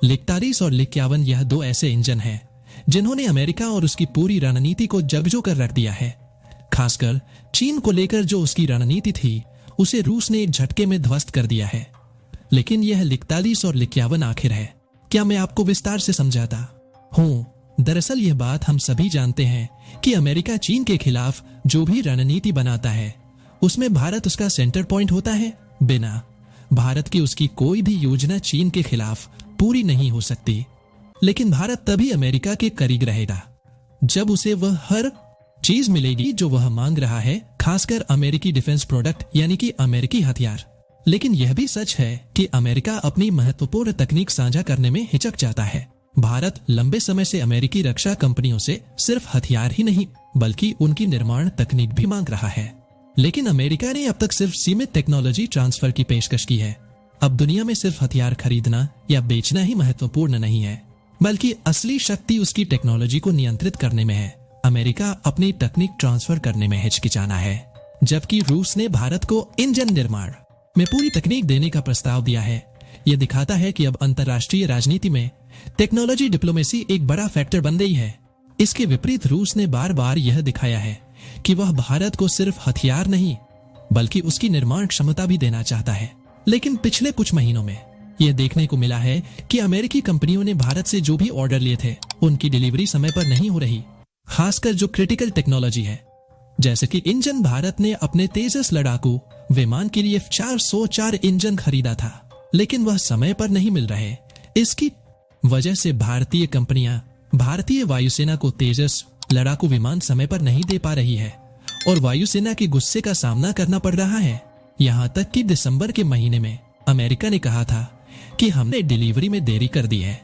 लिक-42 और लिक-51 यह दो ऐसे इंजन हैं जिन्होंने अमेरिका और उसकी पूरी रणनीति को जगजो कर रख दिया है। खासकर चीन को लेकर जो उसकी रणनीति थी उसे रूस ने एक झटके में ध्वस्त कर दिया है। लेकिन यह लिक-42 और लिक-51 आखिर है क्या, मैं आपको विस्तार से समझाता हूं। दरअसल यह बात हम सभी जानते हैं कि अमेरिका चीन के खिलाफ जो भी रणनीति बनाता है उसमें भारत उसका सेंटर पॉइंट होता है। बिना भारत की उसकी कोई भी योजना चीन के खिलाफ पूरी नहीं हो सकती। लेकिन भारत तभी अमेरिका के करीब रहेगा जब उसे वह हर चीज मिलेगी जो वह मांग रहा है, खासकर अमेरिकी डिफेंस प्रोडक्ट यानी कि अमेरिकी हथियार। लेकिन यह भी सच है कि अमेरिका अपनी महत्वपूर्ण तकनीक साझा करने में हिचक जाता है। भारत लंबे समय से अमेरिकी रक्षा कंपनियों से सिर्फ हथियार ही नहीं बल्कि उनकी निर्माण तकनीक भी मांग रहा है। लेकिन अमेरिका ने अब तक सिर्फ सीमित टेक्नोलॉजी ट्रांसफर की पेशकश की है। अब दुनिया में सिर्फ हथियार खरीदना या बेचना ही महत्वपूर्ण नहीं है, बल्कि असली शक्ति उसकी टेक्नोलॉजी को नियंत्रित करने में है। अमेरिका अपनी तकनीक ट्रांसफर करने में हिचकिचाना है, जबकि रूस ने भारत को इंजन निर्माण में पूरी तकनीक देने का प्रस्ताव दिया है। यह दिखाता है कि अब अंतर्राष्ट्रीय राजनीति में टेक्नोलॉजी डिप्लोमेसी एक बड़ा फैक्टर बन गई है। इसके विपरीत रूस ने बार बार यह दिखाया है कि वह भारत को सिर्फ हथियार नहीं बल्कि उसकी निर्माण क्षमता भी देना चाहता है। लेकिन पिछले कुछ महीनों में यह देखने को मिला है कि अमेरिकी कंपनियों ने भारत से जो भी ऑर्डर लिए थे उनकी डिलीवरी समय पर नहीं हो रही, खासकर जो क्रिटिकल टेक्नोलॉजी है जैसे कि इंजन। भारत ने अपने तेजस लड़ाकू विमान के लिए 404 इंजन खरीदा था, लेकिन वह समय पर नहीं मिल रहे। इसकी वजह से भारतीय कंपनियां भारतीय वायुसेना को तेजस लड़ाकू विमान समय पर नहीं दे पा रही है और वायुसेना के गुस्से का सामना करना पड़ रहा है। यहां तक कि दिसंबर के महीने में अमेरिका ने कहा था कि हमने डिलीवरी में देरी कर दी है,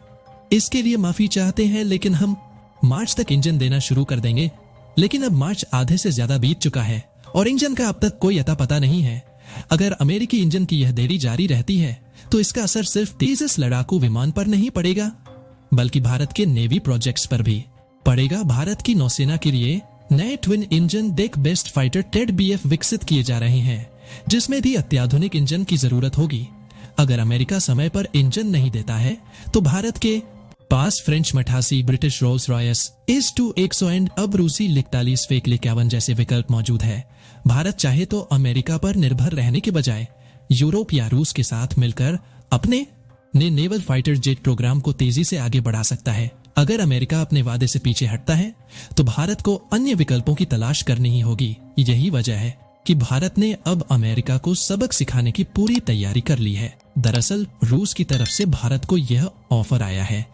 इसके लिए माफी चाहते हैं, लेकिन हम मार्च तक इंजन देना शुरू कर देंगे। लेकिन अब मार्च आधे से ज्यादा बीत चुका है और इंजन का अब तक कोई अता पता नहीं है। अगर अमेरिकी इंजन की यह देरी जारी रहती है तो इसका असर सिर्फ तेजस लड़ाकू विमान पर नहीं पड़ेगा बल्कि भारत के नेवी प्रोजेक्ट्स पर भी पड़ेगा। भारत की नौसेना के लिए नए twin engine deck based fighter Ted BF विकसित किए जा रहे हैं, जिसमें भी अत्याधुनिक इंजन की जरूरत होगी। अगर अमेरिका समय पर इंजन नहीं देता है तो भारत के पास French 88, British Rolls Royce S-200 and अब रूसी लिक-42 फेक लिक-51 जैसे विकल्प मौजूद है। भारत चाहे तो अमेरिका पर निर्भर रहने के बजाय यूरोप या रूस के साथ मिलकर अपने नेवल फाइटर जेट प्रोग्राम को तेजी से आगे बढ़ा सकता है। अगर अमेरिका अपने वादे से पीछे हटता है तो भारत को अन्य विकल्पों की तलाश करनी ही होगी। यही वजह है कि भारत ने अब अमेरिका को सबक सिखाने की पूरी तैयारी कर ली है। दरअसल रूस की तरफ से भारत को यह ऑफर आया है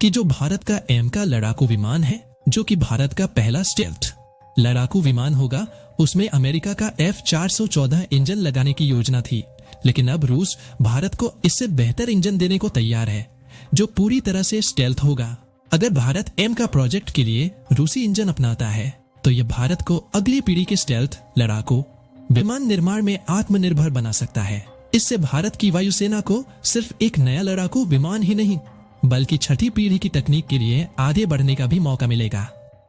कि जो भारत का एम का लड़ाकू विमान है, जो कि भारत का पहला स्टेल्थ लड़ाकू विमान होगा, उसमें अमेरिका का F-414 इंजन लगाने की योजना थी। लेकिन अब रूस भारत को इससे बेहतर इंजन देने को तैयार है जो पूरी तरह से स्टेल्थ होगा। अगर भारत एम का प्रोजेक्ट के लिए रूसी इंजन अपनाता है तो यह भारत को अगली पीढ़ी के स्टेल्थ लड़ाकू विमान निर्माण में आत्मनिर्भर बना सकता है। इससे भारत की वायुसेना को सिर्फ एक नया लड़ाकू विमान ही नहीं बल्कि छठी पीढ़ी की तकनीक के लिए आगे बढ़ने का भी मौका मिलेगा।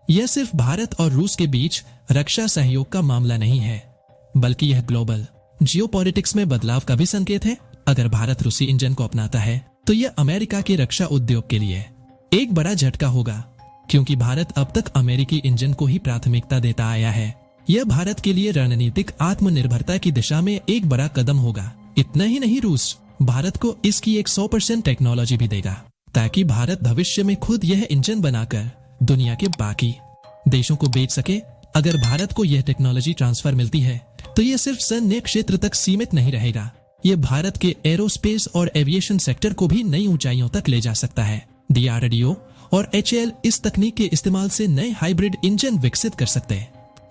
यह सिर्फ भारत और रूस के बीच रक्षा सहयोग का मामला नहीं है बल्कि यह ग्लोबल जियोपॉलिटिक्स में बदलाव का भी संकेत है। अगर भारत रूसी इंजन को अपनाता है तो यह अमेरिका के रक्षा उद्योग के लिए एक बड़ा झटका होगा, क्योंकि भारत अब तक अमेरिकी इंजन को ही प्राथमिकता देता आया है। यह भारत के लिए रणनीतिक आत्मनिर्भरता की दिशा में एक बड़ा कदम होगा। इतना ही नहीं, रूस भारत को इसकी 100% टेक्नोलॉजी भी देगा ताकि भारत भविष्य में खुद यह इंजन बनाकर दुनिया के बाकी देशों को बेच सके। अगर भारत को यह टेक्नोलॉजी ट्रांसफर मिलती है तो यह सिर्फ सैन्य क्षेत्र तक सीमित नहीं रहेगा, यह भारत के एरोस्पेस और एविएशन सेक्टर को भी नई ऊंचाइयों तक ले जा सकता है। DRDO और HAL इस तकनीक के इस्तेमाल से नए हाइब्रिड इंजन विकसित कर सकते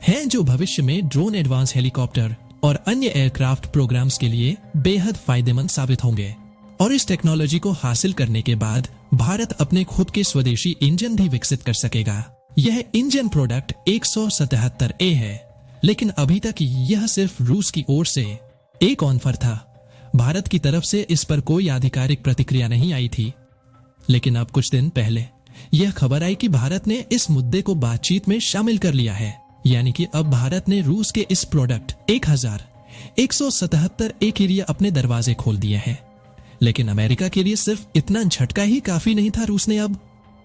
हैं जो भविष्य में ड्रोन, एडवांस हेलीकॉप्टर और अन्य एयरक्राफ्ट प्रोग्राम्स के लिए बेहद फायदेमंद साबित होंगे। और इस टेक्नोलॉजी को हासिल करने के बाद भारत अपने खुद के स्वदेशी इंजन भी विकसित कर सकेगा। यह इंजन प्रोडक्ट 177A है, लेकिन अभी तक यह सिर्फ रूस की ओर से एक ऑफर था। भारत की तरफ से इस पर कोई आधिकारिक प्रतिक्रिया नहीं आई थी। लेकिन अब कुछ दिन पहले यह खबर आई कि भारत ने इस मुद्दे को बातचीत में शामिल कर लिया है, यानी कि अब भारत ने रूस के इस प्रोडक्ट 1177A के लिए अपने दरवाजे खोल दिए हैं। लेकिन अमेरिका के लिए सिर्फ इतना झटका ही काफी नहीं था। रूस ने अब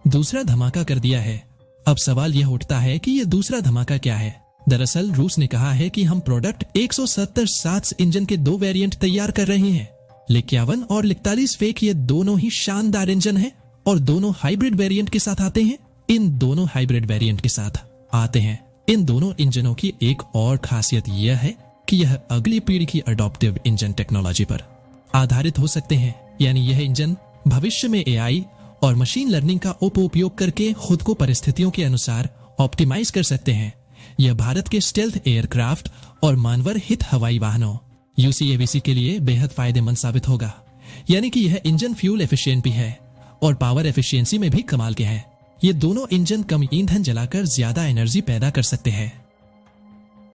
दूसरा धमाका कर दिया है। अब सवाल यह उठता है कि यह दूसरा धमाका क्या है। दरअसल रूस ने कहा है कि हम प्रोडक्ट 170 सात्स इंजन के 2 वेरिएंट तैयार कर रहे हैं। लिक 51 और लिक 43 फेक ये दोनों ही शानदार इंजन हैं और दोनों हाइब्रिड वेरिएंट के साथ आते हैं। इन दोनों हाइब्रिड वेरिएंट के साथ आते हैं इन दोनों इंजनों की एक और खासियत यह है कि यह अगली पीढ़ी की अडॉप्टिव इंजन टेक्नोलॉजी पर आधारित हो सकते हैं। यानी यह इंजन भविष्य में एआई और मशीन लर्निंग का उपयोग करके खुद को परिस्थितियों के अनुसार ऑप्टिमाइज कर सकते हैं। यह भारत के स्टेल्थ एयरक्राफ्ट और मानवर हित हवाई वाहनों UCAVC के लिए बेहद फायदेमंद साबित होगा। यानी कि यह इंजन फ्यूल एफिशिएंट भी है और पावर एफिशिएंसी में भी कमाल के हैं। ये दोनों इंजन कम ईंधन जलाकर ज्यादा एनर्जी पैदा कर सकते हैं।